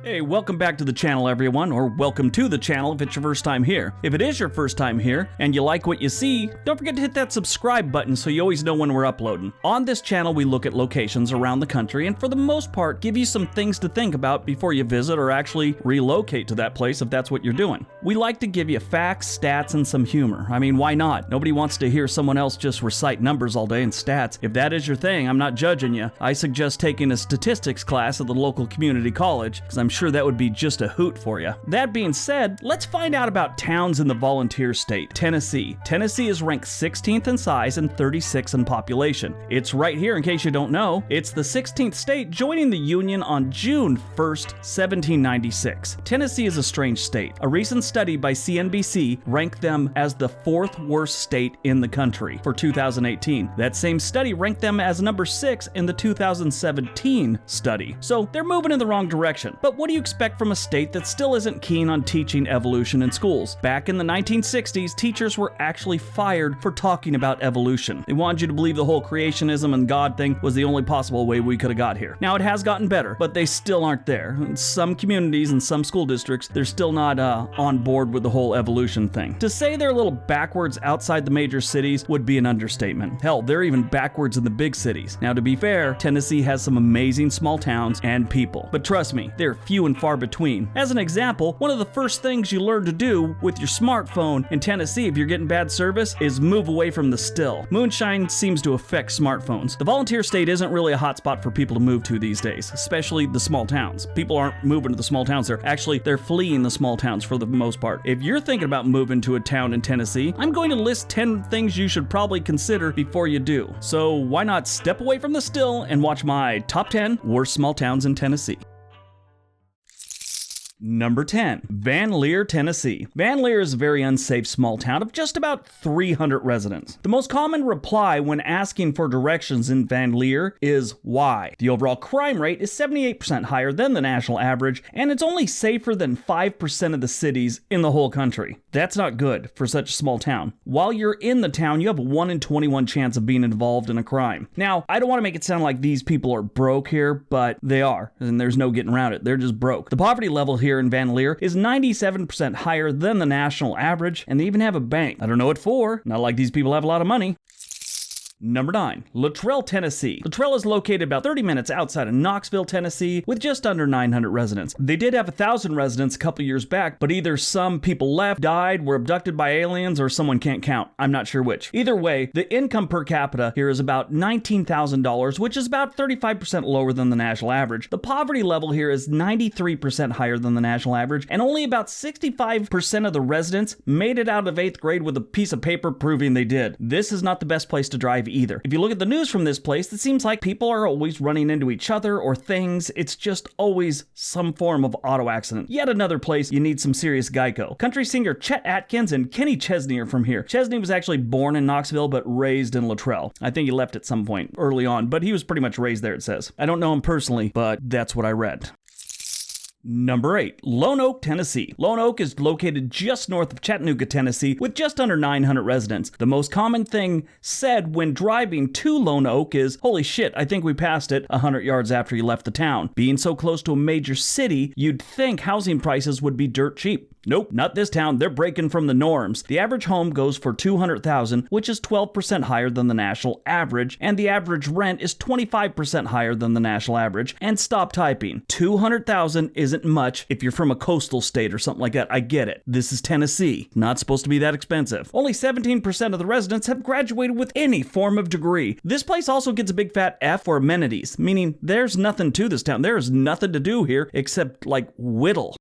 Hey, welcome back to the channel, everyone, or welcome to the channel if it's your first time here. If it is your first time here and you like what you see, don't forget to hit that subscribe button so you always know when we're uploading. On this channel, we look at locations around the country and for the most part, give you some things to think about before you visit or actually relocate to that place if that's what you're doing. We like to give you facts, stats, and some humor. I mean, why not? Nobody wants to hear someone else just recite numbers all day and stats. If that is your thing, I'm not judging you. I suggest taking a statistics class at the local community college, because I'm sure that would be just a hoot for you. That being said, let's find out about towns in the volunteer state, Tennessee. Tennessee is ranked 16th in size and 36th in population. It's right here in case you don't know. It's the 16th state, joining the Union on June 1st, 1796. Tennessee is a strange state. A recent study by CNBC ranked them as the 4th worst state in the country for 2018. That same study ranked them as number 6 in the 2017 study. So they're moving in the wrong direction. But what do you expect from a state that still isn't keen on teaching evolution in schools? Back in the 1960s, teachers were actually fired for talking about evolution. They wanted you to believe the whole creationism and God thing was the only possible way we could have got here. Now, it has gotten better, but they still aren't there. In some communities and some school districts, they're still not on board with the whole evolution thing. To say they're a little backwards outside the major cities would be an understatement. Hell, they're even backwards in the big cities. Now, to be fair, Tennessee has some amazing small towns and people, but trust me, they're few and far between. As an example, one of the first things you learn to do with your smartphone in Tennessee if you're getting bad service is move away from the still. Moonshine seems to affect smartphones. The volunteer state isn't really a hotspot for people to move to these days, especially the small towns. People aren't moving to the small towns, they're fleeing the small towns for the most part. If you're thinking about moving to a town in Tennessee, I'm going to list 10 things you should probably consider before you do. So why not step away from the still and watch my top 10 worst small towns in Tennessee. Number 10, Van Lear, Tennessee. Van Lear is a very unsafe small town of just about 300 residents. The most common reply when asking for directions in Van Lear is why. The overall crime rate is 78% higher than the national average, and it's only safer than 5% of the cities in the whole country. That's not good for such a small town. While you're in the town, you have a 1 in 21 chance of being involved in a crime. Now, I don't want to make it sound like these people are broke here, but they are, and there's no getting around it. They're just broke. The poverty level here in Van Lear is 97% higher than the national average, and they even have a bank. I don't know what for. Not like these people have a lot of money. Number 9, Luttrell, Tennessee. Luttrell is located about 30 minutes outside of Knoxville, Tennessee, with just under 900 residents. They did have 1,000 residents a couple years back, but either some people left, died, were abducted by aliens, or someone can't count. I'm not sure which. Either way, the income per capita here is about $19,000, which is about 35% lower than the national average. The poverty level here is 93% higher than the national average, and only about 65% of the residents made it out of 8th grade with a piece of paper proving they did. This is not the best place to drive either. If you look at the news from this place, it seems like people are always running into each other or things. It's just always some form of auto accident. Yet another place you need some serious Geico. Country singer Chet Atkins and Kenny Chesney are from here. Chesney was actually born in Knoxville but raised in Luttrell. I think he left at some point early on, but he was pretty much raised there, it says. I don't know him personally, but that's what I read. Number 8, Lone Oak, Tennessee. Lone Oak is located just north of Chattanooga, Tennessee, with just under 900 residents. The most common thing said when driving to Lone Oak is, holy shit, I think we passed it 100 yards after you left the town. Being so close to a major city, you'd think housing prices would be dirt cheap. Nope, not this town. They're breaking from the norms. The average home goes for $200,000, which is 12% higher than the national average, and the average rent is 25% higher than the national average. And stop typing. $200,000 isn't much if you're from a coastal state or something like that. I get it. This is Tennessee. Not supposed to be that expensive. Only 17% of the residents have graduated with any form of degree. This place also gets a big fat F for amenities, meaning there's nothing to this town. There is nothing to do here except like whittle.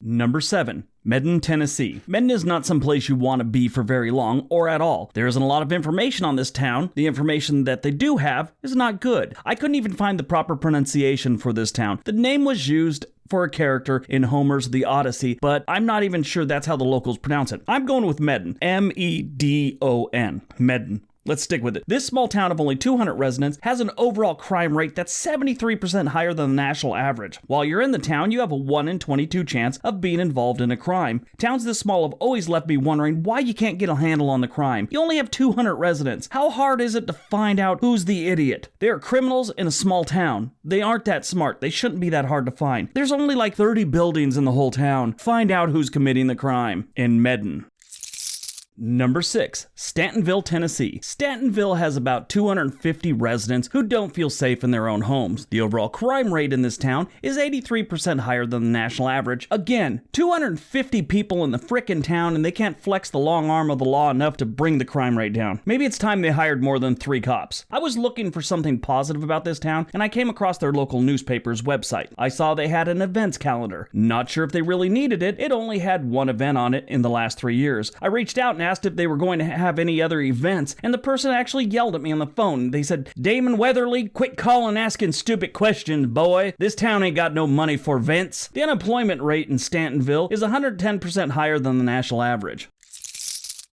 Number 7, Medon, Tennessee. Medon is not some place you want to be for very long or at all. There isn't a lot of information on this town. The information that they do have is not good. I couldn't even find the proper pronunciation for this town. The name was used for a character in Homer's The Odyssey, but I'm not even sure that's how the locals pronounce it. I'm going with Medon. M-E-D-O-N. Medon. Let's stick with it. This small town of only 200 residents has an overall crime rate that's 73% higher than the national average. While you're in the town, you have a 1 in 22 chance of being involved in a crime. Towns this small have always left me wondering why you can't get a handle on the crime. You only have 200 residents. How hard is it to find out who's the idiot? They are criminals in a small town. They aren't that smart. They shouldn't be that hard to find. There's only like 30 buildings in the whole town. Find out who's committing the crime. In Medon. Number 6, Stantonville, Tennessee. Stantonville has about 250 residents who don't feel safe in their own homes. The overall crime rate in this town is 83% higher than the national average. Again, 250 people in the frickin' town, and they can't flex the long arm of the law enough to bring the crime rate down. Maybe it's time they hired more than 3 cops. I was looking for something positive about this town, and I came across their local newspaper's website. I saw they had an events calendar. Not sure if they really needed it. It only had 1 event on it in the last 3 years. I reached out and asked if they were going to have any other events, and the person actually yelled at me on the phone. They said, "Damon Weatherly, quit calling asking stupid questions, boy. This town ain't got no money for events." The unemployment rate in Stantonville is 110% higher than the national average.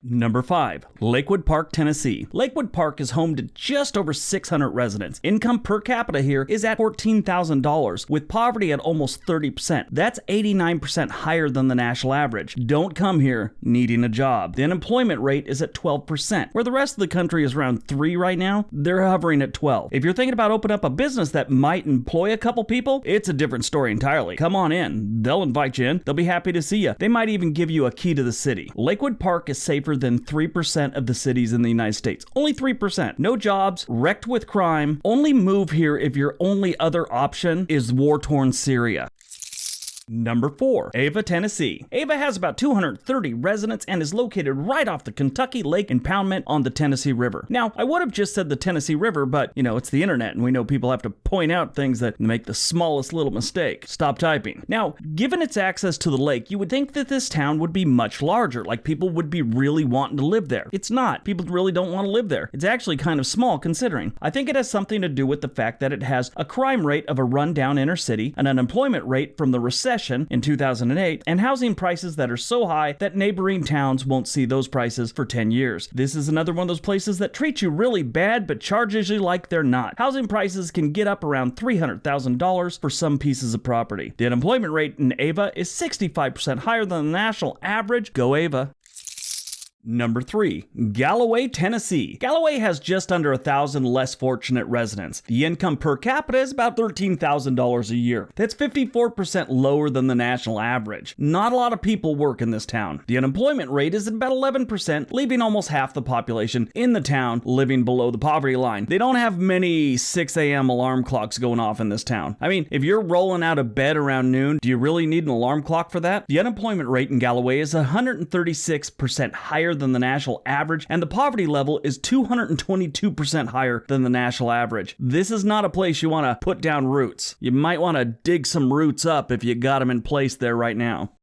Number 5, Lakewood Park, Tennessee. Lakewood Park is home to just over 600 residents. Income per capita here is at $14,000, with poverty at almost 30%. That's 89% higher than the national average. Don't come here needing a job. The unemployment rate is at 12%. Where the rest of the country is around 3 right now, they're hovering at 12. If you're thinking about opening up a business that might employ a couple people, it's a different story entirely. Come on in. They'll invite you in. They'll be happy to see you. They might even give you a key to the city. Lakewood Park is safer than 3% of the cities in the United States. Only 3%. No jobs, wrecked with crime. Only move here if your only other option is war-torn Syria. Number 4, Ava, Tennessee. Ava has about 230 residents and is located right off the Kentucky Lake impoundment on the Tennessee River. Now, I would have just said the Tennessee River, but, it's the internet, and we know people have to point out things that make the smallest little mistake. Stop typing. Now, given its access to the lake, you would think that this town would be much larger, like people would be really wanting to live there. It's not. People really don't want to live there. It's actually kind of small considering. I think it has something to do with the fact that it has a crime rate of a rundown inner city, an unemployment rate from the recession in 2008, and housing prices that are so high that neighboring towns won't see those prices for 10 years. This is another one of those places that treat you really bad but charges you like they're not. Housing prices can get up around $300,000 for some pieces of property. The unemployment rate in Ava is 65% higher than the national average. Go Ava. Number 3, Galloway, Tennessee. Galloway has just under 1,000 less fortunate residents. The income per capita is about $13,000 a year. That's 54% lower than the national average. Not a lot of people work in this town. The unemployment rate is about 11%, leaving almost half the population in the town living below the poverty line. They don't have many 6 a.m. alarm clocks going off in this town. I mean, if you're rolling out of bed around noon, do you really need an alarm clock for that? The unemployment rate in Galloway is 136% higher than the national average, and the poverty level is 222% higher than the national average. This is not a place you want to put down roots. You might want to dig some roots up if you got them in place there right now.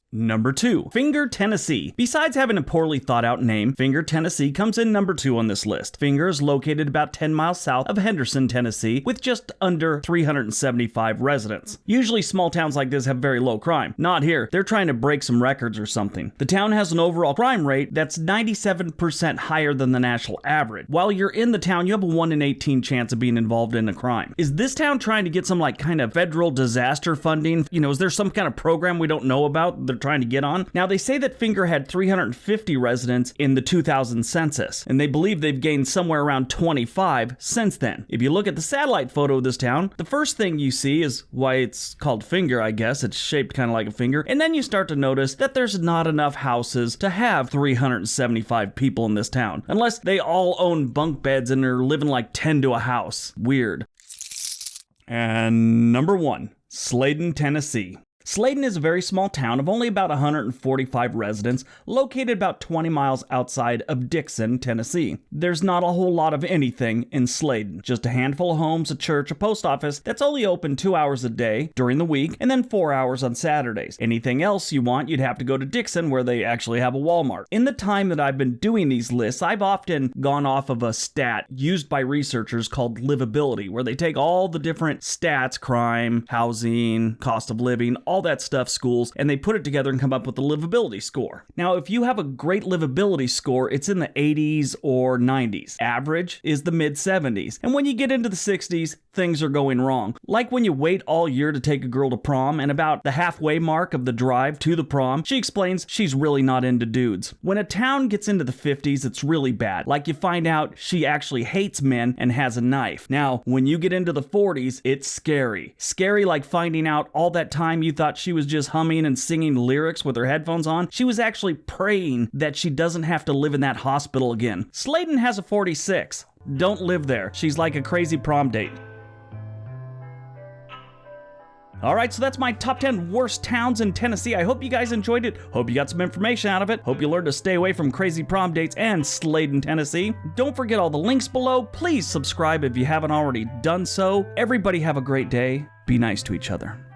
Number 2, Finger, Tennessee. Besides having a poorly thought out name, Finger, Tennessee comes in number 2 on this list. Finger is located about 10 miles south of Henderson, Tennessee, with just under 375 residents. Usually small towns like this have very low crime. Not here. They're trying to break some records or something. The town has an overall crime rate that's 97% higher than the national average. While you're in the town, you have a 1 in 18 chance of being involved in a crime. Is this town trying to get some kind of federal disaster funding? Is there some kind of program we don't know about they're trying to get on? Now, they say that Finger had 350 residents in the 2000 census, and they believe they've gained somewhere around 25 since then. If you look at the satellite photo of this town, the first thing you see is why it's called Finger, I guess. It's shaped kind of like a finger. And then you start to notice that there's not enough houses to have 375 people in this town, unless they all own bunk beds and are living like 10 to a house. Weird. And number 1, Sladen, Tennessee. Sladen is a very small town of only about 145 residents, located about 20 miles outside of Dixon, Tennessee. There's not a whole lot of anything in Sladen. Just a handful of homes, a church, a post office that's only open 2 hours a day during the week, and then 4 hours on Saturdays. Anything else you want, you'd have to go to Dixon, where they actually have a Walmart. In the time that I've been doing these lists, I've often gone off of a stat used by researchers called livability, where they take all the different stats, crime, housing, cost of living, all all that stuff, schools, and they put it together and come up with the livability score. Now, if you have a great livability score, it's in the 80s or 90s. Average is the mid-70s. And when you get into the 60s, things are going wrong. Like when you wait all year to take a girl to prom, and about the halfway mark of the drive to the prom, she explains she's really not into dudes. When a town gets into the 50s, it's really bad. Like you find out she actually hates men and has a knife. Now, when you get into the 40s, it's scary. Scary like finding out all that time you thought she was just humming and singing lyrics with her headphones on. She was actually praying that she doesn't have to live in that hospital again. Sladen has a 46. Don't live there. She's like a crazy prom date. Alright, so that's my top 10 worst towns in Tennessee. I hope you guys enjoyed it. Hope you got some information out of it. Hope you learned to stay away from crazy prom dates and Sladen, Tennessee. Don't forget all the links below. Please subscribe if you haven't already done so. Everybody have a great day. Be nice to each other.